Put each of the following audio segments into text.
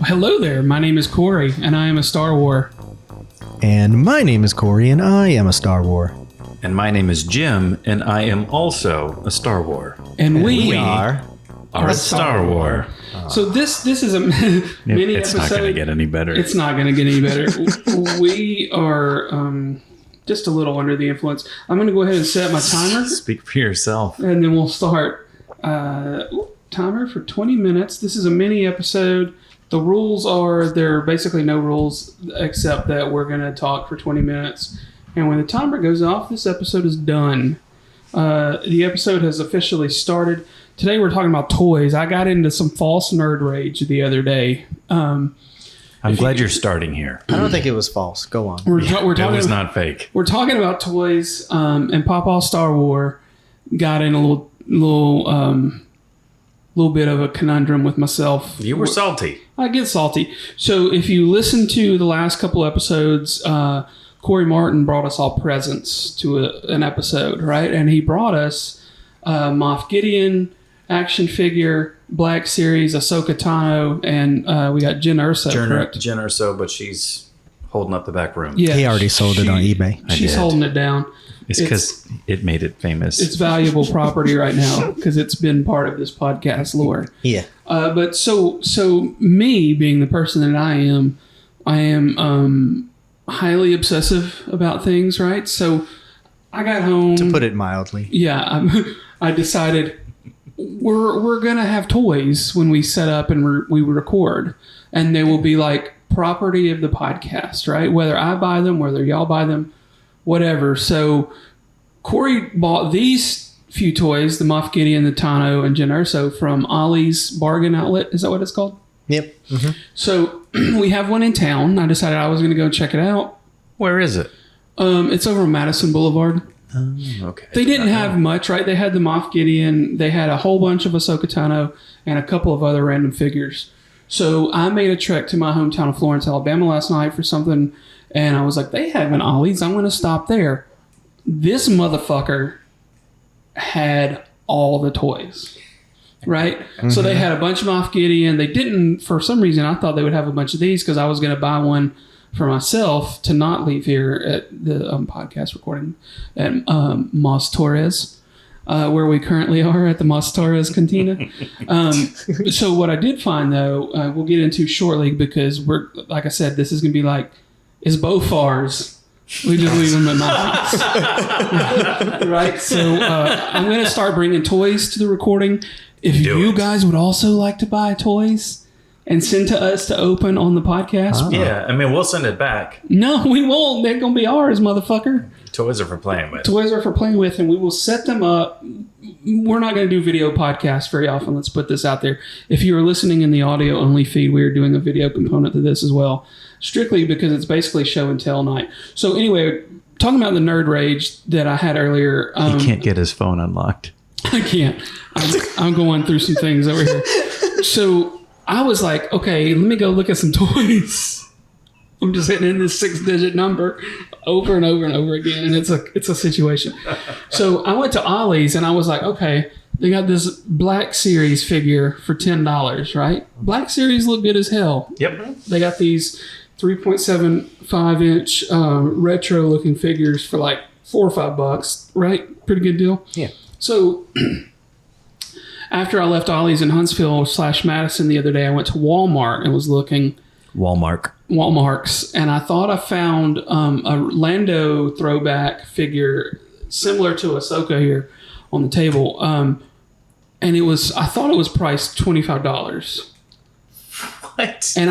Hello there, my name is Corey, and I am a Star War. And my name is Corey, and I am a Star War. And my name is Jim, and I am also a Star War. And we are a Star War. So this is a mini It's episode. not going to get any better. It's not going to get any better. We are just a little under the influence. I'm going to go ahead and set my timer. Speak for yourself. And then we'll start. Timer for 20 minutes. This is a mini episode. The rules are, there are basically no rules except that we're going to talk for 20 minutes. And when the timer goes off, this episode is done. The episode has officially started. Today we're talking about toys. I got into some false nerd rage the other day. I'm glad you're starting here. I don't think it was false. Go on. We're talking. That was not fake. We're talking about toys, and Pawpaws Star War got in a little bit of a conundrum with myself. You were salty. I get salty. So if you listen to the last couple episodes, Corey Martin brought us all presents to an episode, right? And he brought us Moff Gideon action figure, Black Series, Ahsoka Tano, and we got Jen Erso, correct? Jen Erso, but she's holding up the back room. Yeah, He already sold it on eBay. She's holding it down. It's because it made it famous. It's valuable property right now because it's been part of this podcast lore. Yeah. But so me being the person that I am highly obsessive about things, right? So I got home. To put it mildly. Yeah, I decided we're gonna have toys when we set up and we record, and they will be like property of the podcast, right? Whether I buy them, whether y'all buy them, whatever. So Corey bought these few toys, the Moff Gideon, the Tano, and Jen Erso from Ollie's Bargain Outlet. Is that what it's called? Yep. Mm-hmm. So we have one in town. I decided I was going to go check it out. Where is it? It's over on Madison Boulevard. Okay. They didn't have much, right? They had the Moff Gideon. They had a whole bunch of Ahsoka Tano and a couple of other random figures. So I made a trek to my hometown of Florence, Alabama last night for something, and I was like, they have an Ollie's. I'm going to stop there. This motherfucker had all the toys, right? Mm-hmm. So they had a bunch of Moff Gideon. They didn't, for some reason, I thought they would have a bunch of these because I was going to buy one for myself to not leave here at the podcast recording at Mas Torres, where we currently are at the Mas Torres Cantina. So what I did find, though, we'll get into shortly because we're, like I said, this is going to be like, is Beaufars. We just leave them at my house. Right? So I'm going to start bringing toys to the recording. If you guys would also like to buy toys and send to us to open on the podcast. Yeah, I mean, we'll send it back. No, we won't. They're going to be ours, motherfucker. Toys are for playing with. Toys are for playing with, and we will set them up. We're not going to do video podcasts very often. Let's put this out there. If you are listening in the audio only feed, we are doing a video component to this as well. Strictly because it's basically show and tell night. So anyway, talking about the nerd rage that I had earlier. He can't get his phone unlocked. I can't. I'm going through some things over here. So I was like, okay, let me go look at some toys. I'm just hitting in this 6-digit number over and over and over again, and it's a situation. So I went to Ollie's and I was like, okay, they got this Black Series figure for $10, right? Black Series look good as hell. Yep. They got these 3.75-inch retro-looking figures for like $4 or $5, right? Pretty good deal. Yeah. So after I left Ollie's in Huntsville/Madison the other day, I went to Walmart and was looking. Walmart's, and I thought I found a Lando throwback figure similar to Ahsoka here on the table, and I thought it was priced $25. What? And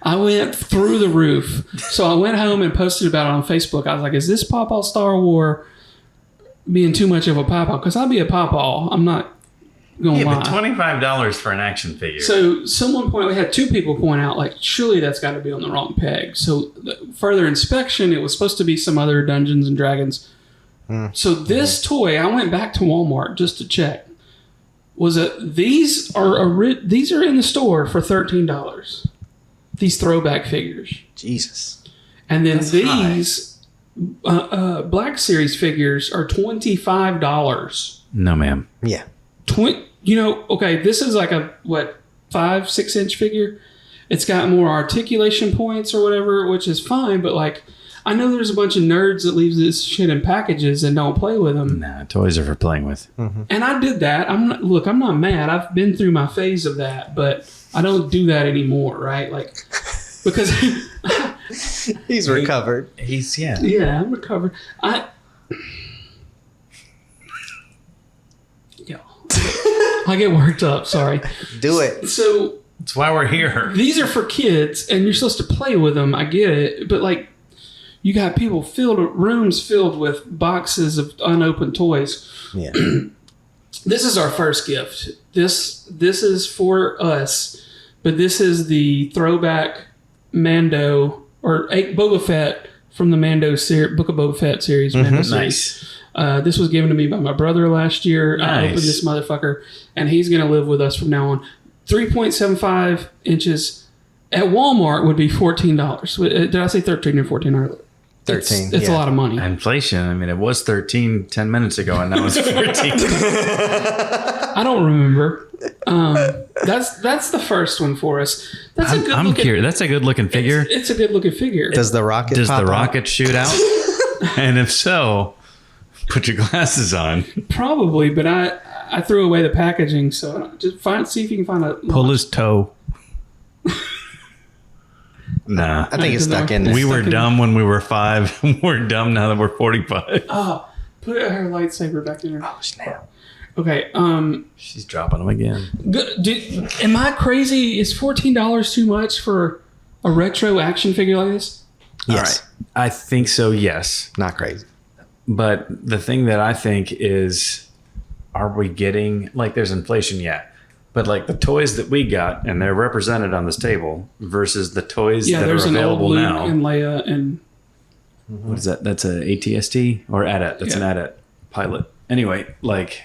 I went through the roof. So I went home and posted about it on Facebook. I was like, is this Pawpaw Star War being too much of a pawpaw? Because I'll be a pawpaw. I'm not going to lie. But $25 for an action figure. So we had two people point out, like, surely that's got to be on the wrong peg. So further inspection, it was supposed to be some other Dungeons and Dragons. So this toy, I went back to Walmart just to check. These are in the store for $13. These throwback figures. Jesus. And then these Black Series figures are $25. No, ma'am. Yeah. Okay, this is like a 5-6 inch figure, It's got more articulation points or whatever, which is fine. But like, I know there's a bunch of nerds that leave this shit in packages and don't play with them. Nah, toys are for playing with. And I did that. I'm not mad. I've been through my phase of that, but I don't do that anymore, right? Like, because He's recovered. yeah, I'm recovered. I get worked up. Sorry. Do it. So That's why we're here. these are for kids, and you're supposed to play with them. I get it, but like, you got rooms filled with boxes of unopened toys. Yeah. This is our first gift. This is for us, but this is the throwback Mando or Boba Fett from the Mando Book of Boba Fett series. Mando series. Nice. This was given to me by my brother last year. I Nice. opened this motherfucker, and he's going to live with us from now on. 3.75 inches at Walmart would be $14. Did I say 13 or 14? 13. It's a lot of money. Inflation. I mean, it was 13 10 minutes ago, and now it's 14. I don't remember. That's the first one for us. That's a good. I'm curious. That's a good looking figure. It's a good looking figure. Does the rocket Does pop the out? rocket shoot out? And if so, put your glasses on. Probably, but I threw away the packaging, so just see if you can find a. Pull his toe. Nah. I think it's stuck in there. We were dumb when we were 5. We're dumb now that we're 45. Oh, put her lightsaber back in there. Oh, snap. Okay. She's dropping them again. Am I crazy? Is $14 too much for a retro action figure like this? Yes. All right. I think so, yes. Not crazy. But the thing that I think is, are we getting, like, there's inflation yet? But like the toys that we got, and they're represented on this table, versus the toys that are there's an old available Luke now. and Leia and What is that? That's a ATST or AT-AT. That's an AT-AT pilot. Anyway, like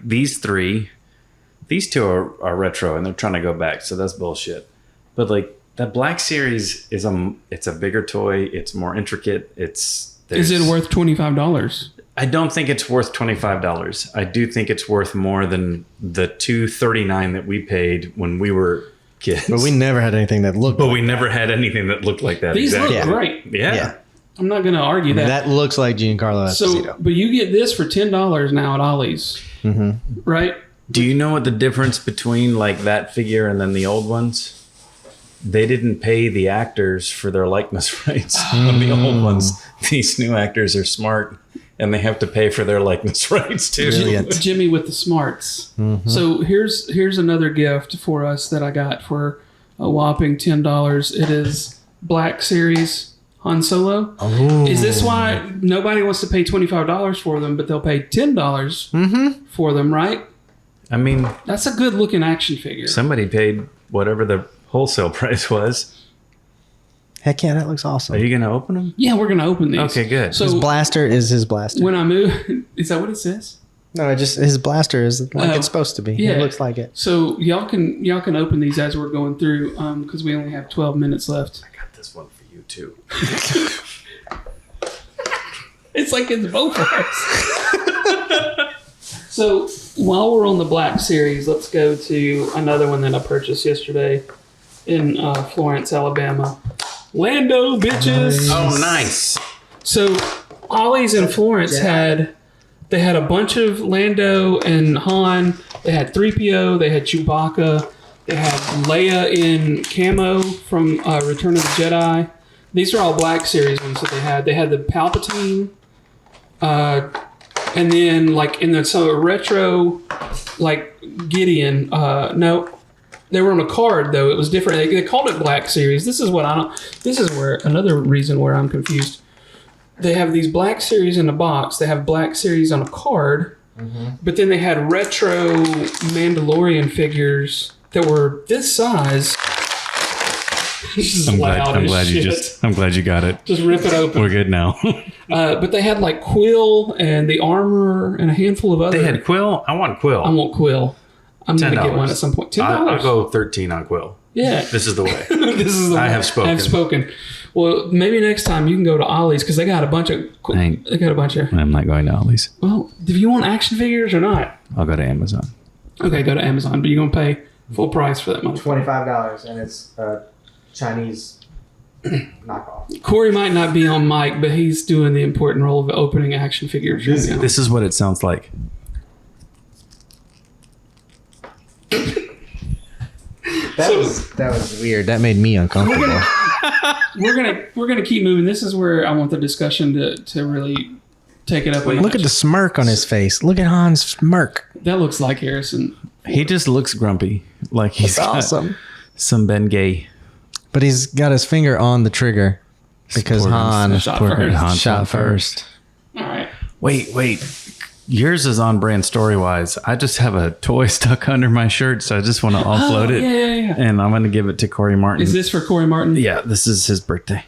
these two are retro, and they're trying to go back, so that's bullshit. But like that Black Series is it's a bigger toy. It's more intricate. is it worth $25? I don't think it's worth $25. I do think it's worth more than the $239 that we paid when we were kids. But we never had anything that looked we never had anything that looked like that. These exactly. look Yeah. great. Yeah. I'm not going to argue that. That looks like Giancarlo So, Esposito. but you get this for $10 now at Ollie's, right? Do you know what the difference between like that figure and then the old ones? They didn't pay the actors for their likeness rights on the old ones. These new actors are smart, and they have to pay for their likeness rights too. Brilliant. Jimmy with the smarts. So here's another gift for us that I got for a whopping $10. It is Black Series Han Solo. Oh. Is this why nobody wants to pay $25 for them, but they'll pay $10 for them, right? I mean, That's a good looking action figure. somebody paid whatever the wholesale price was. Heck yeah, that looks awesome. Are you going to open them? Yeah, we're gonna open these. Okay, good. So His blaster is his blaster. when I move, is that what it says? No, his blaster is like Oh, it's supposed to be. yeah. It looks like it. So y'all can open these as we're going through, because we only have 12 minutes left. I got this one for you too. It's like it's both of us. So while we're on the Black Series, let's go to another one that I purchased yesterday in Florence, Alabama. Lando, bitches. Oh, nice. So Ollie's in Florence had a bunch of Lando and Han. They had 3PO. They had Chewbacca. They had Leia in camo from Return of the Jedi. These are all Black Series ones that they had. They had the Palpatine. And then like in the retro, like Gideon. No, they were on a card though. It was different. They called it Black Series. This is where another reason where I'm confused. They have these Black Series in a box. They have Black Series on a card. But then they had retro Mandalorian figures that were this size. This is I'm loud glad as you shit. I'm glad you got it. Just rip it open. We're good now. But they had like Quill and the armor and a handful of other. They had Quill. I want Quill. I want Quill. I'm going to get one at some point. $10. I'll go 13 on Quill. Yeah. This is the way. This is the I way. have spoken. I have spoken. Well, maybe next time you can go to Ollie's because they got a bunch of. They got a bunch of. I'm not going to Ollie's. Well, do you want action figures or not? I'll go to Amazon. Okay, go to Amazon. But you're going to pay Full price for that motherfucker. $25, and it's Chinese knockoff. Corey might not be on mic, but he's doing the important role of opening action figures right now. This is what it sounds like. That was weird. That made me uncomfortable. We're gonna keep moving. This is where I want the discussion to really take it up. Look at the smirk on his face. Look at Han's smirk. That looks like Harrison. He just looks grumpy, like he's got awesome. some Bengay. But he's got his finger on the trigger because Han shot first. All right. Wait. Yours is on brand story-wise. I just have a toy stuck under my shirt, so I just want to offload it. Yeah. And I'm going to give it to Corey Martin. Is this for Corey Martin? Yeah, this is his birthday.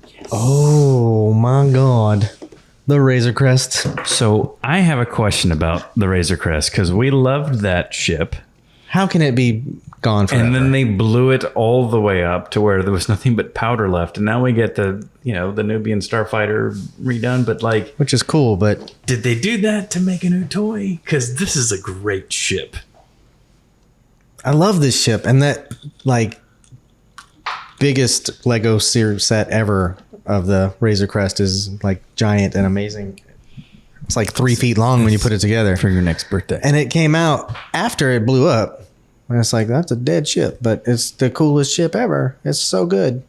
Yes. Oh, my God. The Razor Crest. So I have a question about the Razor Crest, because we loved that ship. How can it be gone forever? And then they blew it all the way up to where there was nothing but powder left. And now we get the Nubian Starfighter redone. But which is cool, but did they do that to make a new toy? Because this is a great ship. I love this ship. And that biggest Lego series set ever of the Razor Crest is giant and amazing. It's 3 feet long when you put it together. For your next birthday. And it came out after it blew up. And it's that's a dead ship, but it's the coolest ship ever. It's so good.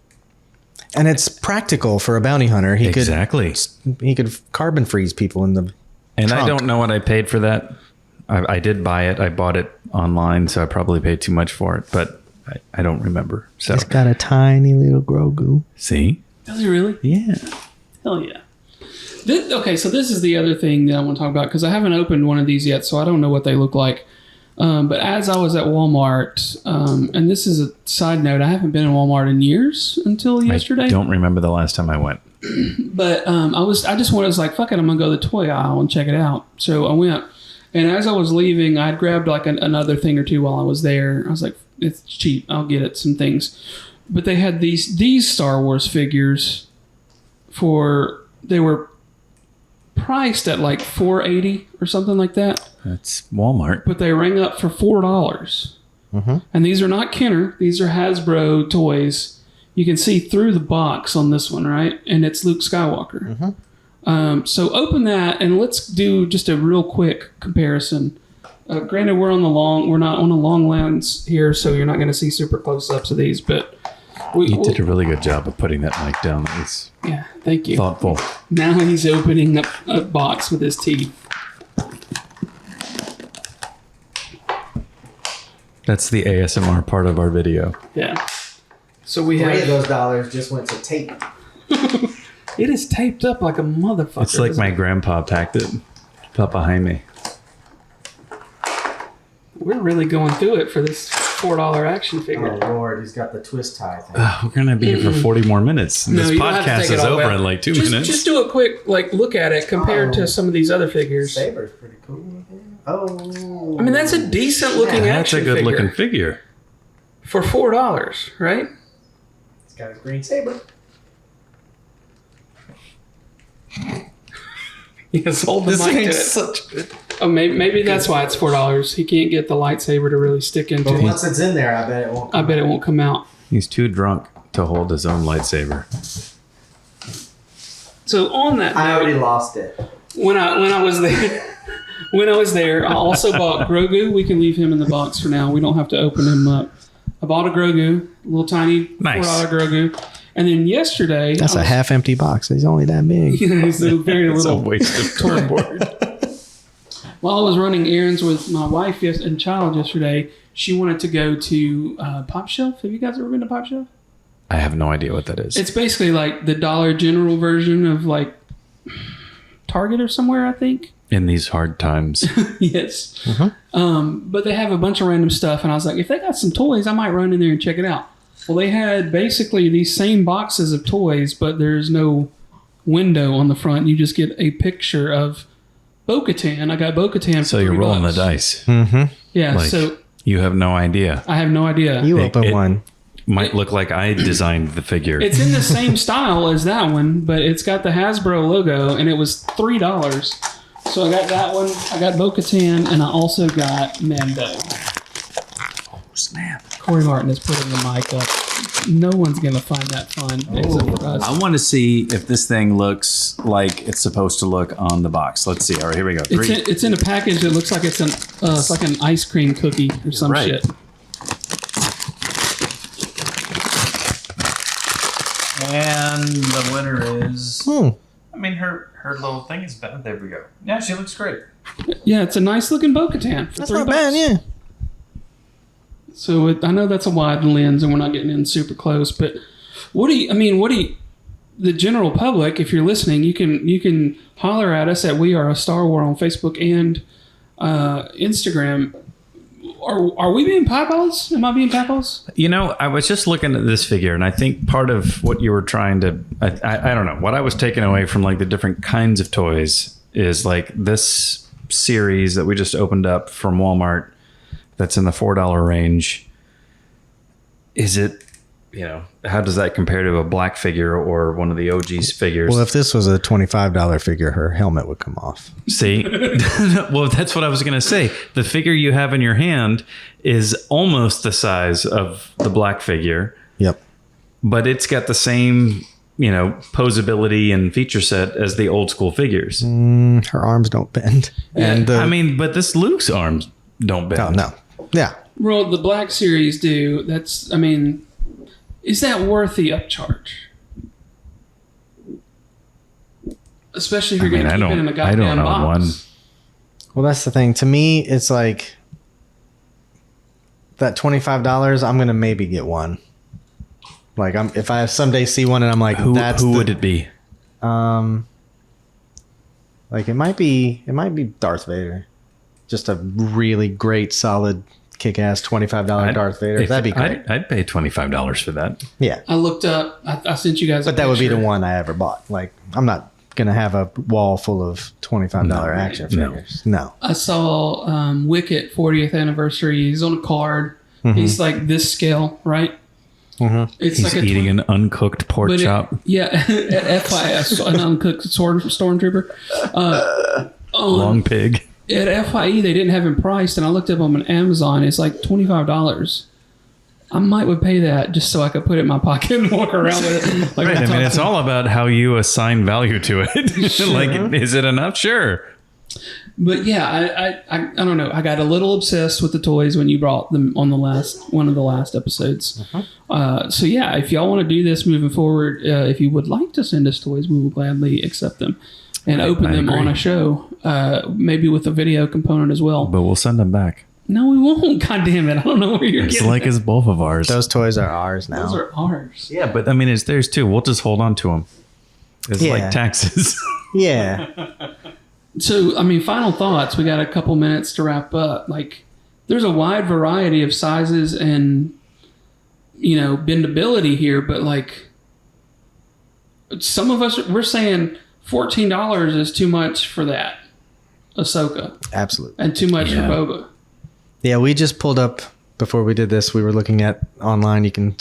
And it's practical for a bounty hunter. He could carbon freeze people in the And trunk. I don't know what I paid for that. I did buy it. I bought it online, so I probably paid too much for it, but I don't remember. So It's got a tiny little Grogu. See? Does he really? Yeah. Hell yeah. So this is the other thing that I want to talk about, because I haven't opened one of these yet, so I don't know what they look like. But as I was at Walmart, and this is a side note, I haven't been in Walmart in years until yesterday. I don't remember the last time I went. But I was like, fuck it, I'm gonna go to the toy aisle and check it out. So I went, and as I was leaving, I'd grabbed another thing or two while I was there. I was like, it's cheap, I'll get it some things. But they had these Star Wars figures they were priced at $4.80 or something like that. That's Walmart. But they rang up for $4. Mm-hmm. And these are not Kenner. These are Hasbro toys. You can see through the box on this one, right? And it's Luke Skywalker. Mm-hmm. So open that and let's do just a real quick comparison. Granted, we're not on a long lens here, so you're not going to see super close-ups of these, but you did a really good job of putting that mic down. That was thank you. Thoughtful. Now he's opening up a box with his teeth. That's the ASMR part of our video. Yeah. So we have... 3 of those dollars just went to tape. It is taped up like a motherfucker. It's like my grandpa packed it up behind me. We're really going through it for this $4 action figure. Oh, Lord, he's got the twist tie thing. We're going to be here for 40 more minutes. This podcast is over in like 2 minutes. Just do a quick look at it compared to some of these other figures. Saber's pretty cool. Oh. I mean, that's a decent looking action figure. That's a good looking figure. For $4, right? It's got his green saber. Yes, hold the mic to it. Such good. Oh, maybe that's why it's $4. He can't get the lightsaber to really stick into it. But once it's in there, I bet it won't come out. He's too drunk to hold his own lightsaber. So on that note, I already lost it. When I was there, I also bought Grogu. We can leave him in the box for now. We don't have to open him up. I bought a Grogu, a little tiny $4 Grogu. And then yesterday... That's a half-empty box. He's only that big. He's a very It's little a waste of cardboard. While I was running errands with my wife and child yesterday, she wanted to go to Pop Shelf. Have you guys ever been to Pop Shelf? I have no idea what that is. It's basically like the Dollar General version of Target or somewhere, I think. In these hard times. Yes. Mm-hmm. But they have a bunch of random stuff, and I was like, if they got some toys, I might run in there and check it out. Well, they had basically these same boxes of toys, but there's no window on the front. You just get a picture of Bo-Katan. I got Bo-Katan for So you're $3. rolling the dice. Mm-hmm. Yeah, so... You have no idea. I have no idea. You open one. Might look like I designed the figure. It's in the same style as that one, but it's got the Hasbro logo, and it was $3. So I got that one. I got Bo-Katan, and I also got Mando. snap. Corey Martin is putting the mic up. No one's going to find that fun except for us. I want to see if this thing looks like it's supposed to look on the box. Let's see. All right, here we go. It's in a package that looks like it's like an ice cream cookie or some shit. And the winner is... I mean, her little thing is better. There we go. Yeah, she looks great. Yeah, it's a nice looking Bo-Katan for That's $3. not bad, yeah. So I know that's a wide lens and we're not getting in super close, but the general public, if you're listening, you can holler at us at We Are a Star Wars on Facebook and Instagram. Are we being Pawpaws? Am I being Pawpaws? You know, I was just looking at this figure, and I think part of what you were trying to, I don't know, what I was taking away from like the different kinds of toys is like this series that we just opened up from Walmart that's in the $4 range. Is it, how does that compare to a black figure or one of the OG's figures? Well, if this was a $25 figure, her helmet would come off. See? Well, that's what I was going to say. The figure you have in your hand is almost the size of the black figure. Yep. But it's got the same, posability and feature set as the old school figures. Her arms don't bend. Yeah. And but this Luke's arms don't bend. Oh, no. Yeah. Well, the black series do. Is that worth the upcharge? Especially if you're going to keep it in a goddamn box. Well, that's the thing. To me, it's like that $25. I'm going to maybe get one. Like, if I someday see one and I'm like, who would it be? Like it might be Darth Vader. Just a really great, solid, kick-ass $25 Darth Vader. That'd be great. I'd pay $25 for that. Yeah. I looked up. I sent you guys. But that would be the one I ever bought. Like, I'm not gonna have a wall full of $25 action figures. No. I saw Wicket 40th anniversary. He's on a card. Mm-hmm. He's like this scale, right? Mm-hmm. He's like eating an uncooked pork chop. At FIS, an uncooked stormtrooper. Long pig. At FIE, they didn't have him priced, and I looked up on Amazon. It's like $25. I would pay that just so I could put it in my pocket and walk around with it. Like right. I mean, it's all about how you assign value to it. Sure. Like, is it enough? Sure. But yeah, I don't know. I got a little obsessed with the toys when you brought them on one of the last episodes. Uh-huh. So yeah, if y'all want to do this moving forward, if you would like to send us toys, we will gladly accept them and open them on a show, maybe with a video component as well. But we'll send them back. No, we won't. God damn it! I don't know where you're getting. It's like it's both of ours. Those toys are ours now. Those are ours. Yeah, but I mean, it's theirs too. We'll just hold on to them. It's like taxes. Yeah. So, I mean, final thoughts. We got a couple minutes to wrap up. Like, there's a wide variety of sizes and, bendability here, but like, some of us, we're saying $14 is too much for that Ahsoka. Absolutely. And too much for Boba. Yeah, we just pulled up, before we did this, we were looking at online, you can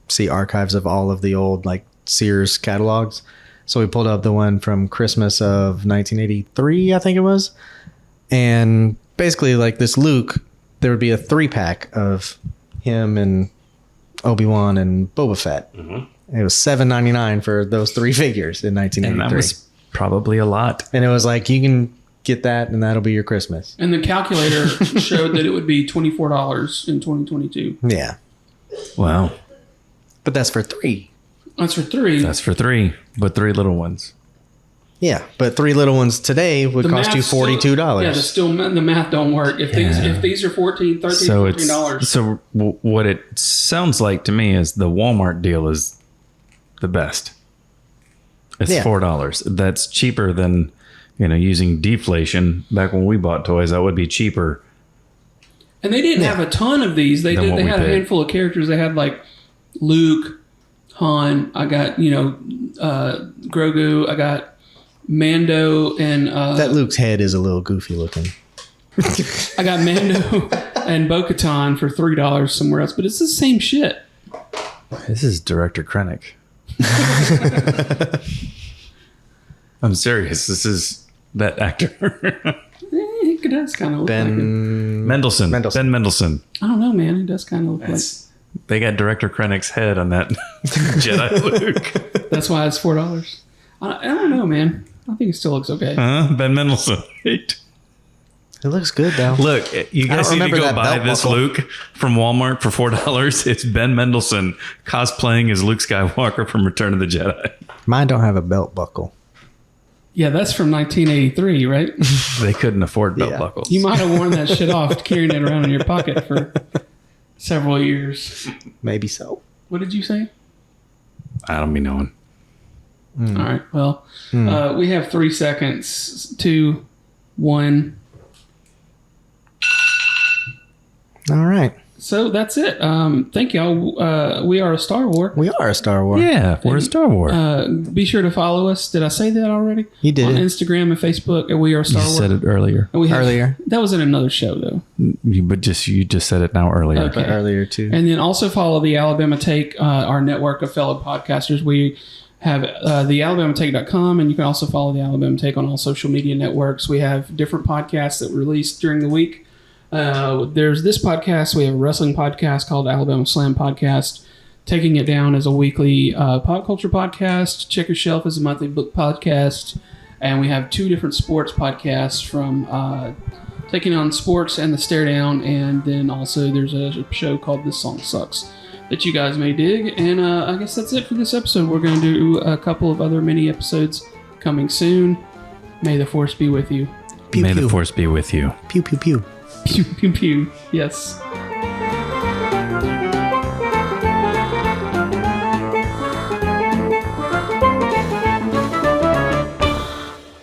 see archives of all of the old, like, Sears catalogs. So we pulled up the one from Christmas of 1983, I think it was. And basically, like this Luke, there would be a 3-pack of him and Obi-Wan and Boba Fett. Mm-hmm. It was $7.99 for those 3 figures in 1983. And that was probably a lot. And it was like, you can get that and that'll be your Christmas. And the calculator showed that it would be $24 in 2022. Yeah. Wow. But that's for 3. That's for 3. That's for 3, but 3 little ones. Yeah, but 3 little ones today would cost you $42. The math don't work. If these are $14, $13, so what it sounds like to me is the Walmart deal is the best. It's $4. That's cheaper than using deflation. Back when we bought toys, that would be cheaper. And they didn't have a ton of these. They had a handful of characters. They had like Luke, Han, I got, Grogu, I got Mando, and... that Luke's head is a little goofy looking. I got Mando and Bo-Katan for $3 somewhere else, but it's the same shit. This is Director Krennic. I'm serious. This is that actor. He does kind of look like him. Mendelsohn. Ben Mendelsohn. I don't know, man. He does kind of look like. They got Director Krennic's head on that Jedi Luke. That's why it's $4. I don't know, man. I think it still looks okay. Ben Mendelsohn. It looks good though. Look, you guys need to go buy this buckle. Luke from Walmart for $4. It's Ben Mendelsohn cosplaying as Luke Skywalker from Return of the Jedi. Mine don't have a belt buckle. Yeah, that's from 1983, right? They couldn't afford belt buckles. You might have worn that shit off carrying it around in your pocket for several years. Maybe so. What did you say? I don't be knowing. All right. Well, we have 3 seconds. 2, 1. All right. So that's it. Thank y'all. We are a Star Wars. We are a Star Wars. Yeah, we're a Star Wars. Be sure to follow us. Did I say that already? You did. On Instagram and Facebook. And we are Star You Wars. said it earlier. And we have, Earlier. That was in another show, though. You just said it now earlier. Okay. But earlier too. And then also follow the Alabama Take, our network of fellow podcasters. We have the alabamaTake.com, and you can also follow the Alabama Take on all social media networks. We have different podcasts that release during the week. There's this podcast. We have a wrestling podcast called Alabama Slam Podcast. Taking It Down as a weekly pop culture podcast. Check Your Shelf is a monthly book podcast. And we have 2 different sports podcasts from Taking On Sports and The Stare Down. And then also there's a show called This Song Sucks that you guys may dig. And I guess that's it for this episode. We're going to do a couple of other mini episodes coming soon. May the Force be with you. Pew, May pew. the Force be with you. Pew pew pew. Pew, pew, pew. Yes.